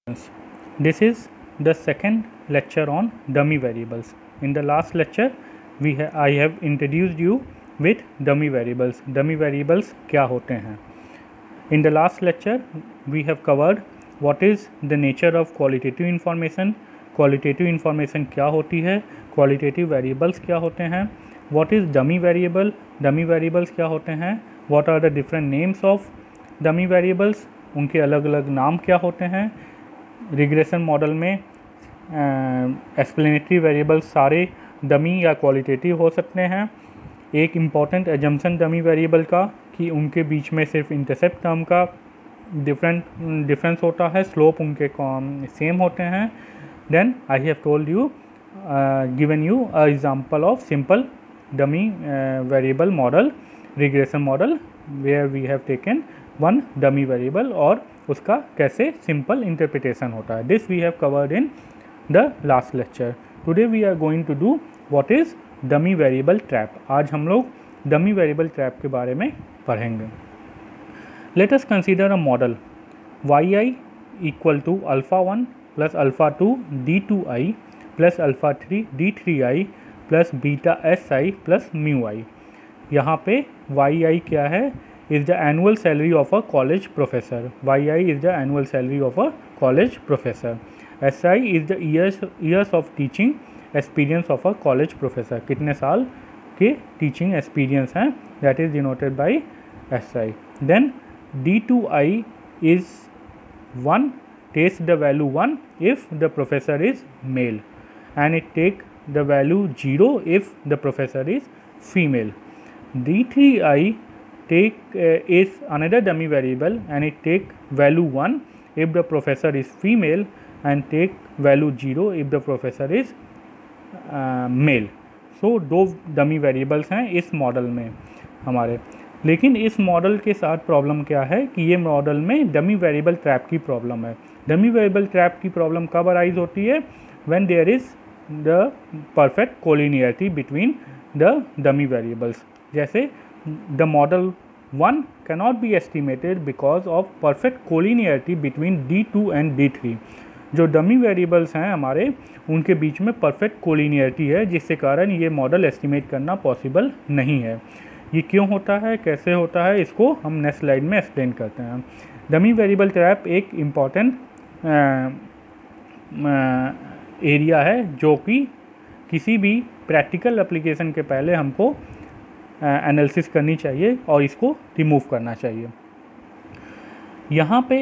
This is the second lecture on dummy variables. In the last lecture, I have introduced you with dummy variables. Dummy variables क्या होते हैं? In the last lecture, we have covered what is the nature of qualitative information. Qualitative information क्या होती है? Qualitative variables क्या होते हैं? What is dummy variable? Dummy variables क्या होते हैं? What are the different names of dummy variables? उनके अलग अलग नाम क्या होते हैं? रिग्रेशन मॉडल में एक्सप्लेनेटरी वेरिएबल्स सारे डमी या क्वालिटेटिव हो सकते हैं। एक इम्पॉर्टेंट डमी वेरिएबल का कि उनके बीच में सिर्फ इंटरसेप्ट टर्म का डिफरेंस होता है, स्लोप उनके सेम होते हैं। Then I have told you given you a example of simple dummy variable model, regression model, where we have taken one dummy variable और उसका कैसे सिंपल इंटरप्रिटेशन होता है। This we have covered in the last lecture. Today we are going to do what is dummy variable trap. आज हम लोग dummy variable trap के बारे में पढ़ेंगे। Let us consider a model yi equal to alpha 1 plus alpha 2 d2i plus alpha 3 d3i plus beta si plus mu I. यहाँ पे yi क्या है? is the annual salary of a college professor. yi is the annual salary of a college professor. si is the years of teaching experience of a college professor. कितने साल के teaching experience हैं, that is denoted by si. Then d2i is 1, takes the value 1 if the professor is male, and it take the value 0 if the professor is female. d3i is another dummy variable and it take value 1 if the professor is female and take value 0 if the professor is male. So दो dummy variables हैं इस model में हमारे। लेकिन इस model के साथ problem क्या है कि ये मॉडल में डमी वेरिएबल ट्रैप की प्रॉब्लम है। डमी वेरिएबल ट्रैप की प्रॉब्लम कब अराइज होती है? When there is the perfect collinearity between the dummy variables. जैसे the model 1 cannot be estimated because of perfect collinearity between d2 and d3। जो dummy variables हैं हमारे उनके बीच में परफेक्ट कोलिनियरिटी है, जिससे कारण ये मॉडल एस्टिमेट करना पॉसिबल नहीं है। ये क्यों होता है, कैसे होता है, इसको हम नेक्स्ट स्लाइड में एक्सप्लेन करते हैं। डमी वेरिएबल ट्रैप एक इम्पॉर्टेंट एरिया है जो कि किसी भी प्रैक्टिकल एप्लीकेशन के पहले हमको एनालिसिस करनी चाहिए और इसको रिमूव करना चाहिए। यहाँ पे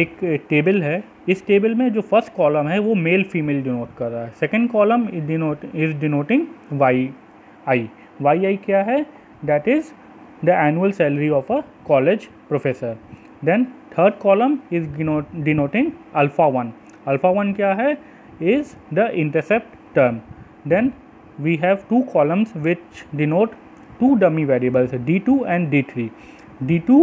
एक टेबल है। इस टेबल में जो फर्स्ट कॉलम है वो मेल फीमेल डिनोट कर रहा है। Second column is denoting Y क्या है? That is the annual salary of a college professor. Then third column is denoting alpha 1। Alpha 1 क्या है? Is the intercept term. Then we have two columns which denote two dummy variables, d2 and d3. d2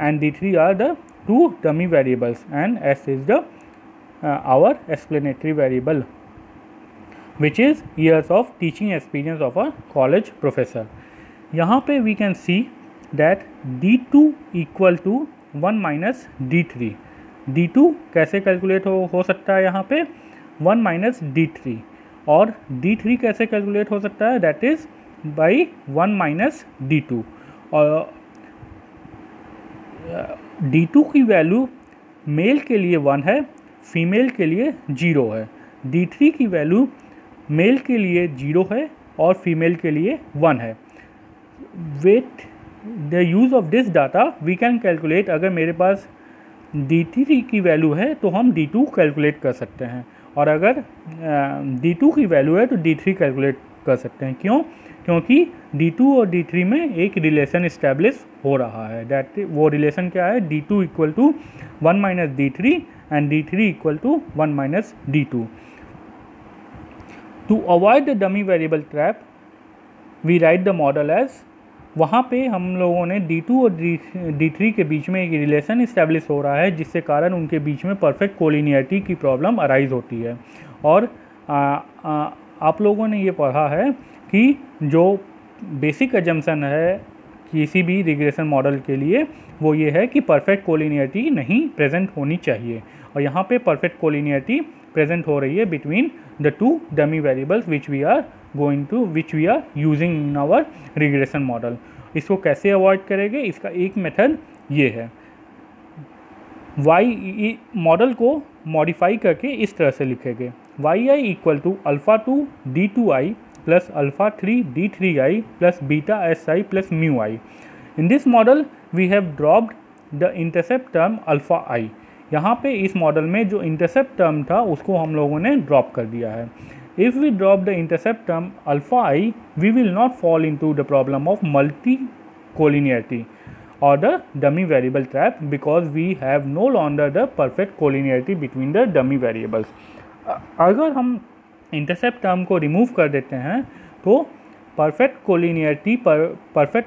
and d3 are the two dummy variables, and s is the our explanatory variable, which is years of teaching experience of a college professor. यहाँ पे we can see that d2 equal to 1 minus d3. d2 कैसे calculate हो सकता है? यहाँ पे 1 minus d3, और d3 कैसे कैलकुलेट हो सकता है? That is by 1 minus d2। और d2 की वैल्यू मेल के लिए 1 है, फीमेल के लिए 0 है। d3 की वैल्यू मेल के लिए 0 है और फीमेल के लिए 1 है। With the use of this data we can calculate, अगर मेरे पास d3 की वैल्यू है तो हम d2 कैलकुलेट कर सकते हैं, और अगर d2 की वैल्यू है तो d3 कैलकुलेट कर सकते हैं। क्यों? क्योंकि d2 और d3 में एक रिलेशन इस्टेब्लिश हो रहा है। दैट वो रिलेशन क्या है? d2 equal to 1 minus d3 and d3 equal to 1 minus d2। To avoid the dummy variable trap we write the model as, वहाँ पे हम लोगों ने d2 और d3 के बीच में एक रिलेशन इस्टेब्लिश हो रहा है, जिससे कारण उनके बीच में परफेक्ट कोलिनियरिटी की प्रॉब्लम अराइज होती है। और आप लोगों ने ये पढ़ा है कि जो बेसिक एजम्पशन है किसी भी रिग्रेशन मॉडल के लिए वो ये है कि परफेक्ट कोलिनियरिटी नहीं प्रेजेंट होनी चाहिए, और यहाँ पे परफेक्ट कोलिनियरिटी प्रेजेंट हो रही है between the two dummy variables which we are using in our regression model. इसको कैसे अवॉइड करेंगे, इसका एक मेथड ये है, y मॉडल को मॉडिफाई करके इस तरह से लिखेंगे yi equal to alpha 2 d2i plus alpha 3 d3i plus beta si plus mu i। In this model we have dropped the intercept term alpha i। यहाँ पे इस मॉडल में जो इंटरसेप्ट टर्म था उसको हम लोगों ने ड्रॉप कर दिया है। If we drop the intercept term alpha i, we will not fall into the problem of multi collinearity or the dummy variable trap because we have no longer the perfect collinearity between the dummy variables। अगर हम intercept term को remove कर देते हैं तो perfect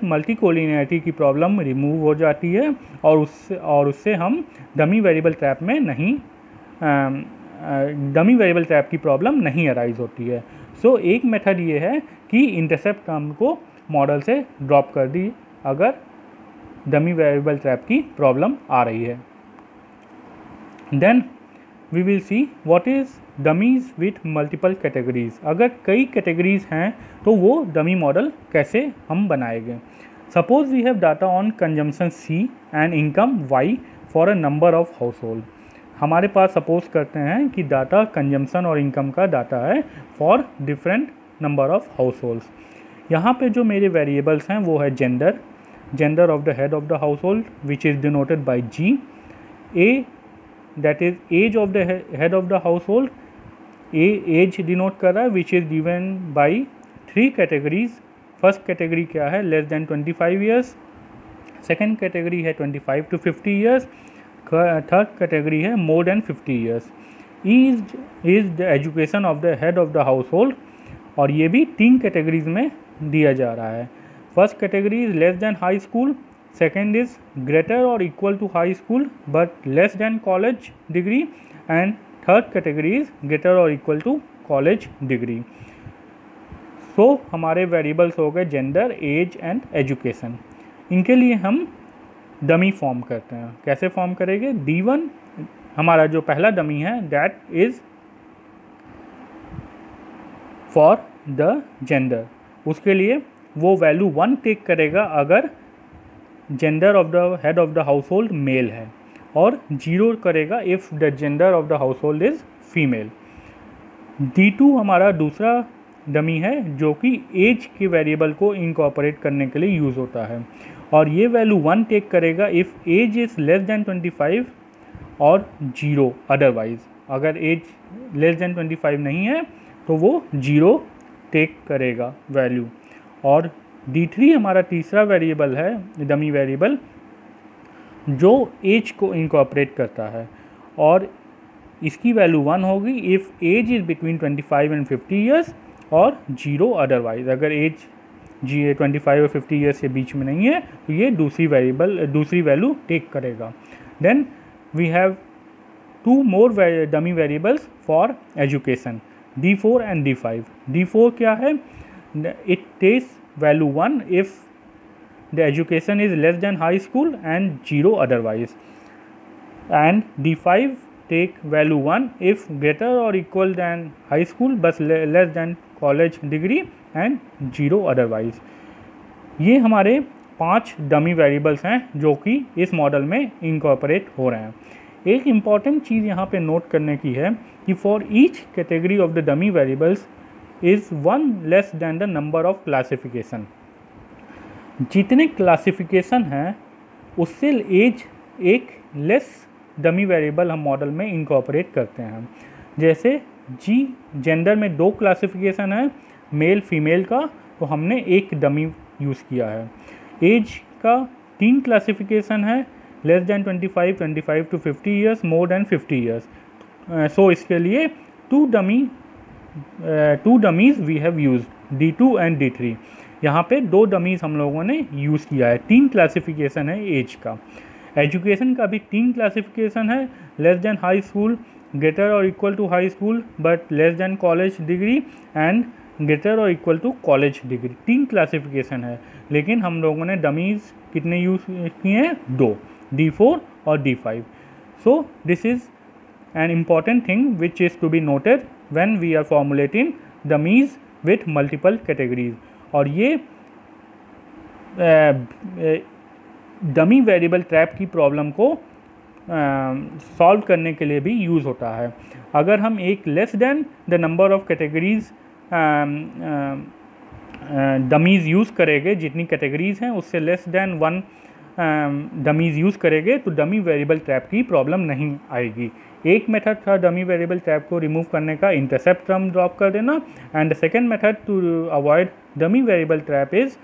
multi collinearity की problem remove हो जाती है, और उससे हम डमी वेरिएबल ट्रैप की प्रॉब्लम नहीं अराइज होती है। सो एक मेथड ये है कि इंटरसेप्ट टर्म को मॉडल से ड्रॉप कर दी अगर डमी वेरिएबल ट्रैप की प्रॉब्लम आ रही है। Then we will see what is dummies with multiple categories. अगर कई कैटेगरीज हैं तो वो डमी मॉडल कैसे हम बनाएंगे। Suppose we have data on consumption C and income Y for a number of household. हमारे पास सपोज करते हैं कि डाटा कंजम्पशन और इनकम का डाटा है for different number of households. यहाँ पे जो मेरे वेरिएबल्स हैं वो है gender of the head of the household which is denoted by G, A that is age of the head of the household, age denote कर रहा है which is given by 3 categories। First category क्या है, less than 25 years, second category है 25 to 50 years, third category है मोर than 50 years. Is the education of the head of the house hold, और ये भी 3 कैटेगरीज में दिया जा रहा है। First category is less than high school, second is greater और equal to high school but less than college degree, and third category is greater और equal to college degree. So हमारे वेरिएबल्स हो गए जेंडर, एज एंड एजुकेशन। इनके लिए हम dummy form करते हैं। कैसे फॉर्म करेंगे, D1 हमारा जो पहला डमी है that is for the gender, उसके लिए वो वैल्यू 1 टेक करेगा अगर gender of the head of the household male है, और 0 करेगा if the gender of the household is female. D2 हमारा दूसरा डमी है जो कि एज के वेरिएबल को इनकॉर्पोरेट करने के लिए यूज़ होता है, और ये वैल्यू 1 टेक करेगा if age is less than 25 और 0 अदरवाइज। अगर एज लेस देन 25 नहीं है तो वो 0 टेक करेगा वैल्यू। और D3 हमारा तीसरा वेरिएबल है, डमी वेरिएबल, जो एज को इनकॉर्पोरेट करता है, और इसकी वैल्यू 1 होगी if age is between 25 and 50 years और 0 अदरवाइज। अगर एज 25 और 50 ईयर्स के बीच में नहीं है तो ये दूसरी वैल्यू टेक करेगा। Then we have 2 more dummy variables for education, D4 and D5। D4 क्या है, it takes value 1 if the education is less than high school and 0 otherwise, and D5 take value 1 if greater or equal than high school but less than college degree and 0 otherwise। ये हमारे 5 dummy variables हैं जो कि इस model में incorporate हो रहे हैं। एक इम्पॉर्टेंट चीज़ यहाँ पे नोट करने की है कि for each category of the dummy variables is 1 less than the number of classification. जितने क्लासिफिकेशन हैं उससे एज एक लेस डमी वेरिएबल हम मॉडल में इनकॉर्पोरेट करते हैं। जैसे जेंडर में 2 क्लासिफिकेशन है, मेल फीमेल का, तो हमने एक डमी यूज़ किया है। एज का 3 क्लासिफिकेशन है, less than 25, 25 to 50 years, more than 50 years. So इसके लिए 2 dummies we have use, D2 and D3। यहाँ पे 2 डमीज़ हम लोगों ने यूज़ किया है। 3 क्लासिफिकेशन है एज का। एजुकेशन का भी 3 क्लासिफिकेशन है, less than high school, greater और equal to high school but less than college degree, and greater और equal to college degree. 3 classification है, लेकिन हम लोगों ने डमीज़ कितने यूज़ किए हैं? 2, D4 और D5। So this is an important thing which is to be noted when we are formulating dummies with multiple categories। और ये डमी वेरिएबल ट्रैप की प्रॉब्लम को सॉल्व करने के लिए भी यूज़ होता है। अगर हम एक less than the number of categories dummies use करेंगे, जितनी कैटेगरीज़ हैं उससे लेस देन 1 डमीज़ यूज़ करेंगे तो डमी वेरिएबल ट्रैप की प्रॉब्लम नहीं आएगी। एक मेथड था डमी वेरिएबल ट्रैप को रिमूव करने का, इंटरसेप्ट टर्म ड्रॉप कर देना, and the second method to avoid dummy variable trap is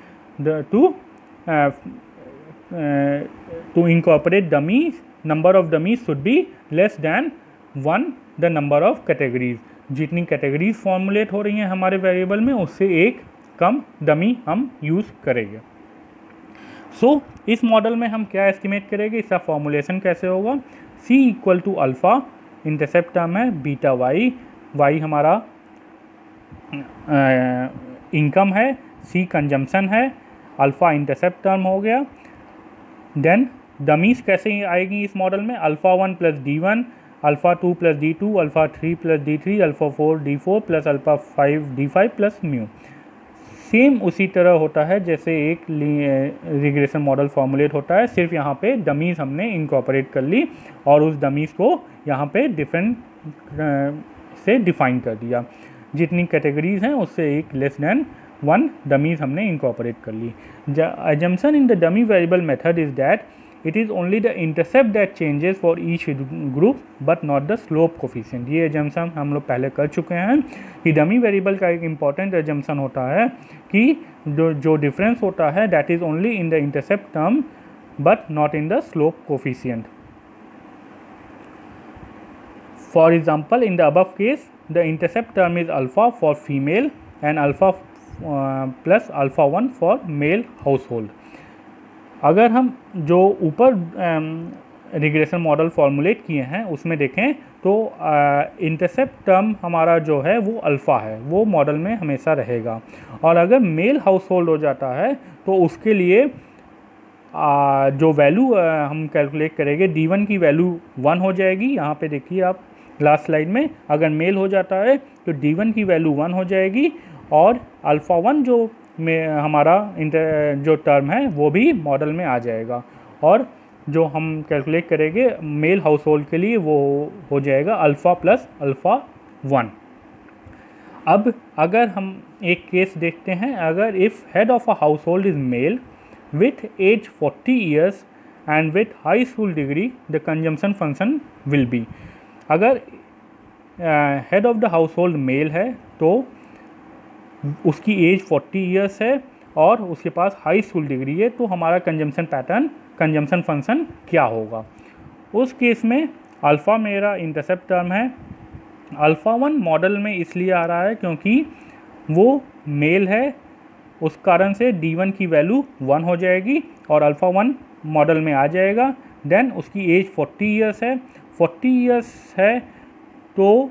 to incorporate dummies, number of dummies should be less than 1 the number of categories। जितनी categories formulate हो रही हैं हमारे वेरिएबल में उससे एक कम डमी हम यूज़ करेंगे। सो इस मॉडल में हम क्या एस्टिमेट करेंगे, इसका फॉर्मुलेशन कैसे होगा? C equal to alpha, intercept term है बीटा वाई, वाई हमारा इनकम है, C कंजम्पशन है, अल्फ़ा इंटरसेप्ट टर्म हो गया। देन डमीज़ कैसे आएगी इस मॉडल में? Alpha 1 plus D1, alpha 2 plus D2, alpha 3 plus D3, alpha 4 D4 plus alpha 5 D5 plus mu. Same उसी तरह होता है जैसे एक रिग्रेशन मॉडल फॉर्मुलेट होता है, सिर्फ यहाँ पे डमीज़ हमने इनकॉर्पोरेट कर ली और उस डमीज़ को यहाँ पे डिफरेंट से डिफ़ाइन कर दिया। जितनी कैटेगरीज़ हैं उससे एक लेस देन 1 डमीज़ हमने इनकॉर्पोरेट कर ली। Assumption in the dummy variable method is that it is only the intercept that changes for each group but not the slope coefficient। ये assumption हम लोग पहले कर चुके हैं कि डमी वेरिएबल का एक इम्पॉर्टेंट assumption होता है कि जो डिफरेंस होता है that is only in the intercept term but not in the slope coefficient। For example, in the above case, the intercept term is alpha for female and alpha plus alpha 1 for male house hold. अगर हम जो ऊपर regression model formulate किए हैं उसमें देखें तो intercept term हमारा जो है वो अल्फ़ा है, वो मॉडल में हमेशा रहेगा। और अगर मेल हाउस होल्ड हो जाता है तो उसके लिए जो वैल्यू हम कैलकुलेट करेंगे D1 की वैल्यू 1 हो जाएगी। यहाँ पे देखिए आप लास्ट स्लाइड में, अगर मेल हो जाता है तो D1 की वैल्यू 1 हो जाएगी और अल्फ़ा 1 जो में हमारा जो टर्म है वो भी मॉडल में आ जाएगा। और जो हम कैलकुलेट करेंगे मेल हाउस होल्ड के लिए वो हो जाएगा अल्फ़ा प्लस अल्फ़ा 1। अब अगर हम एक केस देखते हैं, अगर if head of a household is male with age 40 years and with high school degree the consumption function will be. अगर head of the household male है तो उसकी एज 40 ईयर्स है और उसके पास हाई स्कूल डिग्री है, तो हमारा कंजम्पशन पैटर्न, कंजम्पशन फंक्शन क्या होगा? उस केस में अल्फ़ा मेरा इंटरसेप्ट टर्म है। अल्फ़ा 1 मॉडल में इसलिए आ रहा है क्योंकि वो मेल है, उस कारण से D1 की वैल्यू 1 हो जाएगी और अल्फ़ा 1 मॉडल में आ जाएगा। देन उसकी एज 40 ईयर्स है, 40 ईयर्स है तो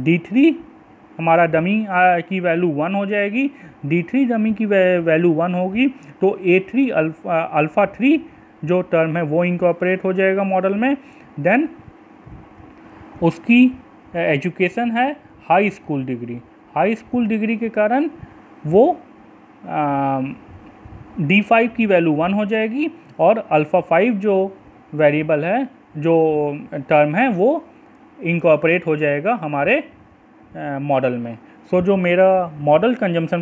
D3 हमारा डमी की वैल्यू 1 हो जाएगी। D3 डमी की वैल्यू 1 होगी तो A3 अल्फ़ा 3 जो टर्म है वो इनकॉर्पोरेट हो जाएगा मॉडल में। देन उसकी एजुकेशन है high school degree, high school degree के कारण वो D5 की वैल्यू 1 हो जाएगी और अल्फ़ा 5 जो वेरिएबल है, जो टर्म है, वो इनकॉर्पोरेट हो जाएगा हमारे मॉडल में। सो जो मेरा मॉडल कंजम्पशन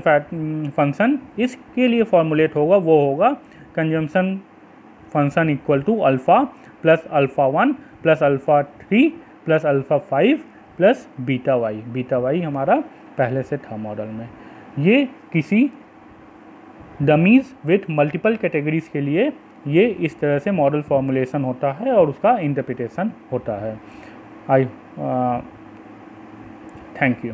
फंक्शन इसके लिए फॉर्मुलेट होगा वो होगा consumption function equal to alpha plus alpha 1 plus alpha 3 plus alpha 5 plus beta Y. Beta Y हमारा पहले से था मॉडल में। ये किसी डमीज़ विथ मल्टीपल कैटेगरीज़ के लिए ये इस तरह से मॉडल फॉर्मुलेशन होता है और उसका इंटरप्रिटेशन होता है। Thank you.